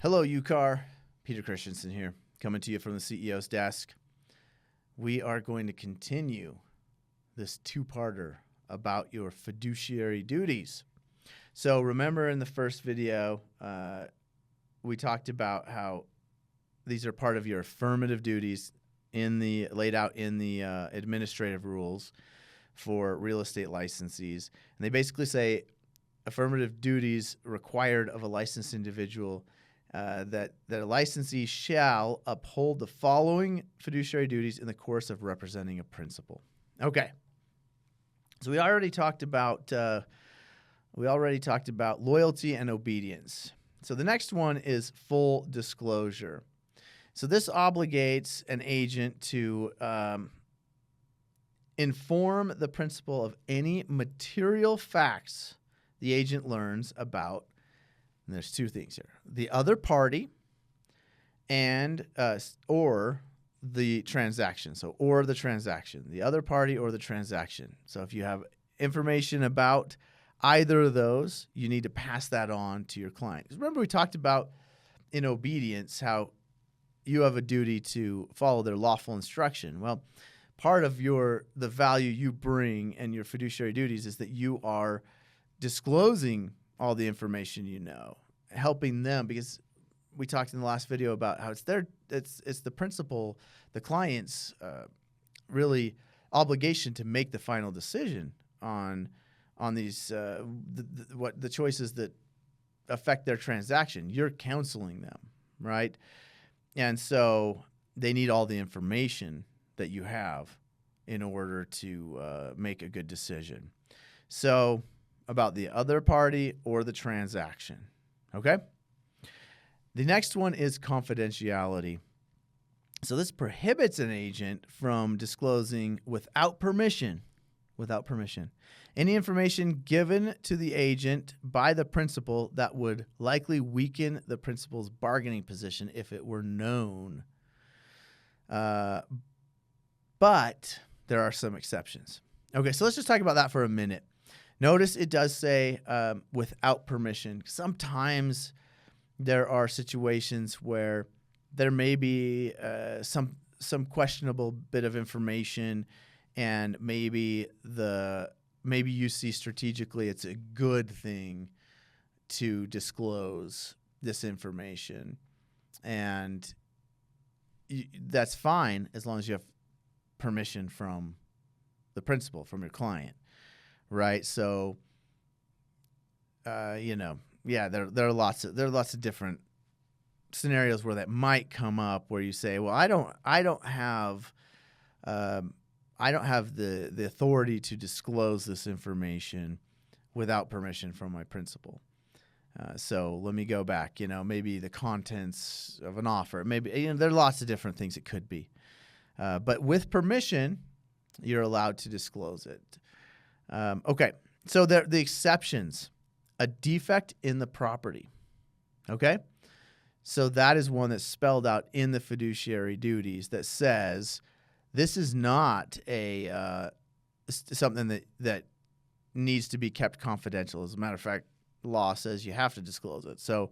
Hello, UCAR. Peter Christensen here, coming to you from the CEO's desk. We are going to continue this two-parter about your fiduciary duties. So remember in the first video, we talked about how these are part of your affirmative duties laid out in the administrative rules for real estate licensees. And they basically say affirmative duties required of a licensed individual that a licensee shall uphold the following fiduciary duties in the course of representing a principal. Okay. So we already talked about loyalty and obedience. So the next one is full disclosure. So this obligates an agent to inform the principal of any material facts the agent learns about. And there's two things here: the other party and or the transaction. So or the transaction, the other party or the transaction. So if you have information about either of those, you need to pass that on to your client. Remember we talked about in obedience how you have a duty to follow their lawful instruction. Well, part of the value you bring and your fiduciary duties is that you are disclosing all the information you know, helping them, because we talked in the last video about how it's the principal, the client's really obligation to make the final decision on these the choices that affect their transaction. You're counseling them, right? And so they need all the information that you have in order to make a good decision. So about the other party or the transaction, okay? The next one is confidentiality. So this prohibits an agent from disclosing without permission, any information given to the agent by the principal that would likely weaken the principal's bargaining position if it were known. But there are some exceptions. Okay, so let's just talk about that for a minute. Notice it does say without permission. Sometimes there are situations where there may be some questionable bit of information, and maybe you see strategically it's a good thing to disclose this information, and that's fine as long as you have permission from the principal, from your client, right? So, there are lots of different scenarios where that might come up, where you say, well, I don't have the authority to disclose this information without permission from my principal. So let me go back. Maybe the contents of an offer. Maybe there are lots of different things it could be. But with permission, you're allowed to disclose it. Okay. So the exceptions: a defect in the property. Okay. So that is one that's spelled out in the fiduciary duties that says this is not something that needs to be kept confidential. As a matter of fact, law says you have to disclose it. So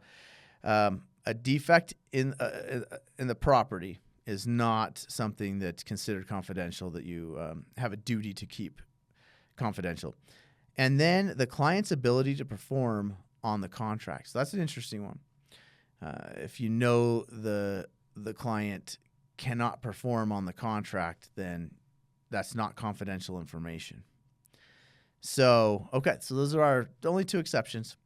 a defect in the property is not something that's considered confidential, that you have a duty to keep confidential. And then the client's ability to perform on the contract. So that's an interesting one. If you know the client cannot perform on the contract, then that's not confidential information. So, okay, so those are our only two exceptions: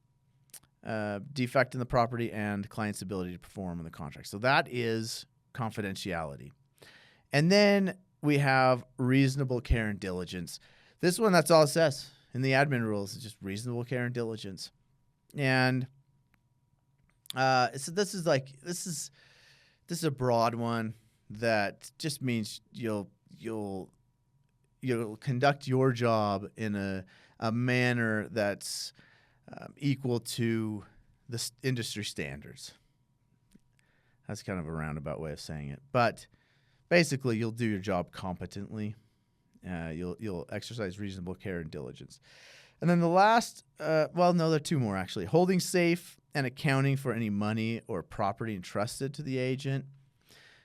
defect in the property and client's ability to perform on the contract. So that is confidentiality. And then we have reasonable care and diligence. This one, that's all it says in the admin rules. It's just reasonable care and diligence. And so this is a broad one that just means you'll conduct your job in a manner that's equal to the industry standards. That's kind of a roundabout way of saying it, but basically you'll do your job competently. You'll exercise reasonable care and diligence. And then the last, there are two more actually. Holding safe and accounting for any money or property entrusted to the agent.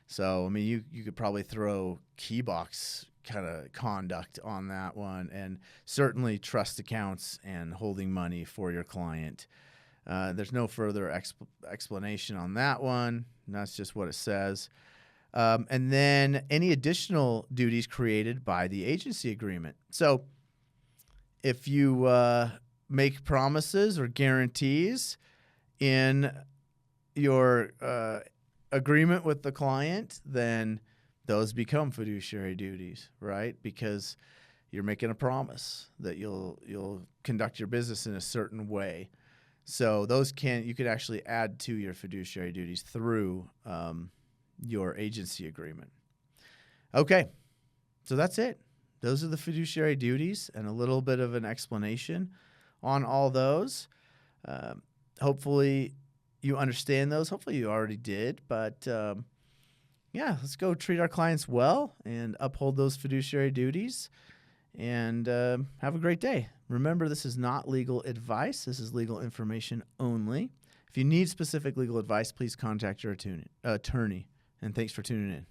So, I mean, you could probably throw key box kind of conduct on that one, and certainly trust accounts and holding money for your client. There's no further explanation on that one. That's just what it says. And then any additional duties created by the agency agreement. So if you make promises or guarantees in your agreement with the client, then those become fiduciary duties, right? Because you're making a promise that you'll conduct your business in a certain way. So those you could actually add to your fiduciary duties through your agency agreement. Okay, so that's it. Those are the fiduciary duties and a little bit of an explanation on all those. Hopefully you understand those. Hopefully you already did, but let's go treat our clients well and uphold those fiduciary duties, and have a great day. Remember, this is not legal advice. This is legal information only. If you need specific legal advice, please contact your attorney. And thanks for tuning in.